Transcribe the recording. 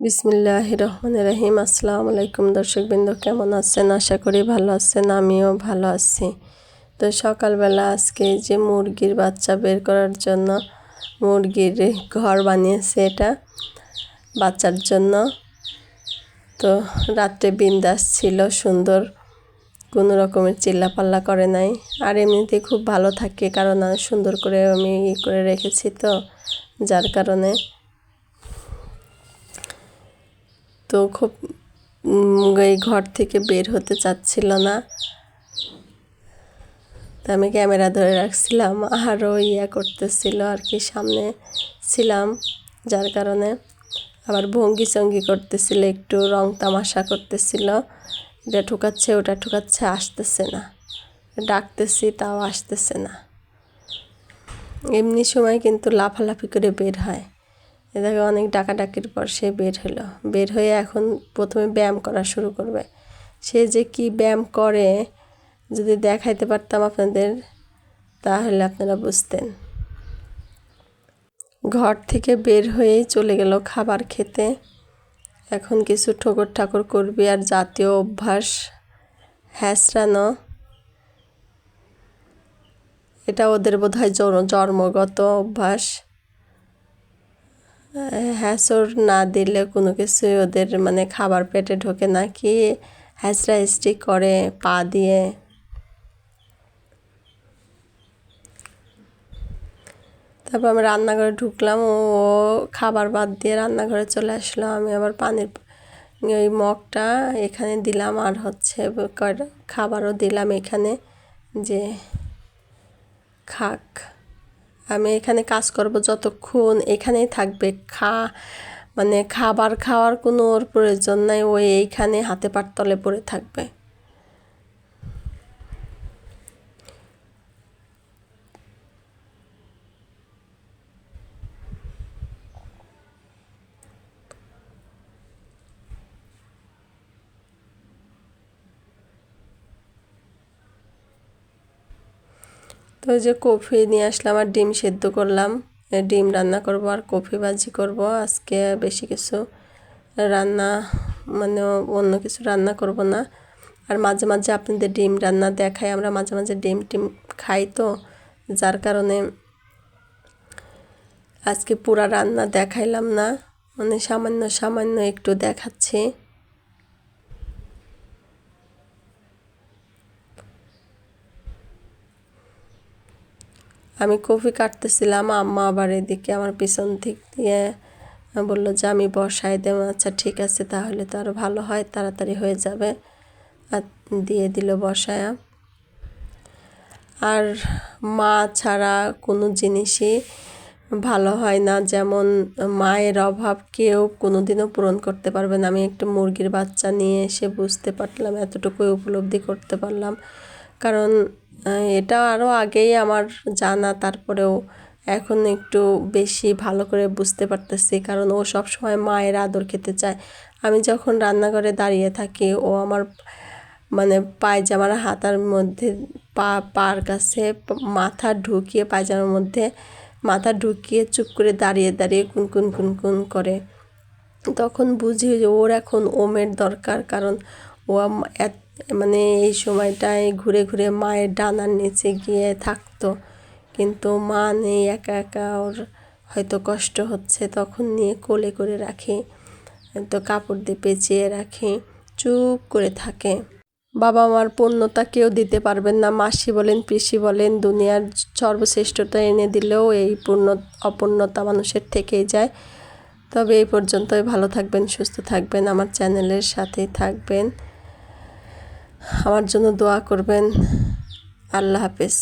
বিসমিল্লাহির রহমানির রহিম। আসসালামু আলাইকুম দর্শকবৃন্দ, কেমন আছেন? আশা করি ভালো আছেন, আমিও ভালো আছি। তো সকালবেলা আজকে যে মুরগির বাচ্চা বের করার জন্য মুরগির ঘর বানিয়েছে, এটা বাচ্চার জন্য। তো রাত্রে বিন্দাস ছিল, সুন্দর, কোনো রকমের চিল্লাপাল্লা করে নাই। আর এমনিতে খুব ভালো থাকে, কারণ সুন্দর করে আমি করে রেখেছি, তো যার কারণে তো খুব এই ঘর থেকে বের হতে চাচ্ছিল না। তো আমি ক্যামেরা ধরে রাখছিলাম, আরও করতেছিল আর কি, সামনে ছিলাম, যার কারণে আবার ভঙ্গি চঙ্গি করতেছিল, একটু রং তামাশা করতেছিল, এটা ঠুকাচ্ছে ওটা ঠুকাচ্ছে, আসতেছে না, ডাকতেছি তাও আসতেছে না। এমনি সময় কিন্তু লাফালাফি করে বের হয়। এটাকে অনেক ডাকাডাকির পর সে বের হলো, বের হয়ে এখন প্রথমে ব্যায়াম করা শুরু করবে। সে যে কি ব্যায়াম করে যদি দেখাইতে পারতাম আপনাদের, তাহলে আপনারা বুঝতেন। ঘর থেকে বের হয়েই চলে গেল খাবার খেতে। এখন কিছু ঠোকর ঠাকুর করবি, আর জাতীয় অভ্যাস হ্যাঁচড়ানো, এটা ওদের বোধহয় জন্মগত অভ্যাস। হ্যাঁচড় না দিলে কোনো কিছুই ওদের মানে খাবার পেটে ঢোকে না, কি হ্যাঁচড়া হেঁচড়ি করে পা দিয়ে। তারপর আমি রান্নাঘরে ঢুকলাম, ও খাবার বাদ দিয়ে রান্নাঘরে চলে আসলো। আমি আবার পানির ওই মগটা এখানে দিলাম, আর হচ্ছে খাবারও দিলাম এখানে, যে খাক। আমি এখানে কাজ করব যতক্ষণ এখানেই থাকবে, মানে খাবার খাওয়ার কোনো ওর প্রয়োজন নাই, ওই এইখানে হাতে পার তলে পড়ে থাকবে। তো ওই যে কফি নিয়ে আসলাম, আর ডিম সেদ্ধ করলাম, ডিম রান্না করব আর কফি ভাজি করব। আজকে বেশি কিছু রান্না মানে অন্য কিছু রান্না করব না। আর মাঝে মাঝে আপনাদের ডিম রান্না দেখাই, আমরা মাঝে মাঝে ডিম টিম খাই, তো যার কারণে আজকে পুরা রান্না দেখাইলাম না, মানে সামান্য সামান্য একটু দেখাচ্ছি। আমি কফি কাটতেছিলাম, আম্মা আবার এদিকে আমার পিছন দিক দিয়ে বললো যে আমি বসাই দেব। আচ্ছা ঠিক আছে, তাহলে তো আরও ভালো হয়, তাড়াতাড়ি হয়ে যাবে। আর দিয়ে দিল বসায়া। আর মা ছাড়া কোনো জিনিসই ভালো হয় না, যেমন মায়ের অভাব কেউ কোনোদিনও পূরণ করতে পারবে না। আমি একটা মুরগির বাচ্চা নিয়ে এসে বুঝতে পারলাম, এতটুকুই উপলব্ধি করতে পারলাম। কারণ এটা আরও আগেই আমার জানা, তারপরেও এখন একটু বেশি ভালো করে বুঝতে পারতেছি, কারণ ও সব সময় মায়ের আদর খেতে চায়। আমি যখন রান্নাঘরে দাঁড়িয়ে থাকি, ও আমার মানে পায়জামার হাতার মধ্যে পার কাছে মাথা ঢুকিয়ে, পায়জামার মধ্যে মাথা ঢুকিয়ে চুপ করে দাঁড়িয়ে দাঁড়িয়ে কুনকুন কুনকুন করে। তখন বুঝি যে ওর এখন ওমের দরকার, কারণ ও মানে এই সময়টায় ঘুরে ঘুরে মায়ের ডানার নিচে গিয়ে থাকতো, কিন্তু মা নেই, একা একা ওর হয়তো কষ্ট হচ্ছে, তখন নিয়ে কোলে করে রাখি, তো কাপড় দিয়ে পেঁচিয়ে রাখি, চুপ করে থাকে। বাবা মার পূর্ণতা কেউ দিতে পারবেন না, মাসি বলেন পিসি বলেন, দুনিয়ার সর্বশ্রেষ্ঠতা এনে দিলেও এই অপূর্ণতা মানুষের থেকেই যায়। তবে এই পর্যন্তই, ভালো থাকবেন, সুস্থ থাকবেন, আমার চ্যানেলের সাথেই থাকবেন, আমার জন্য দোয়া করবেন। আল্লাহ হাফেজ।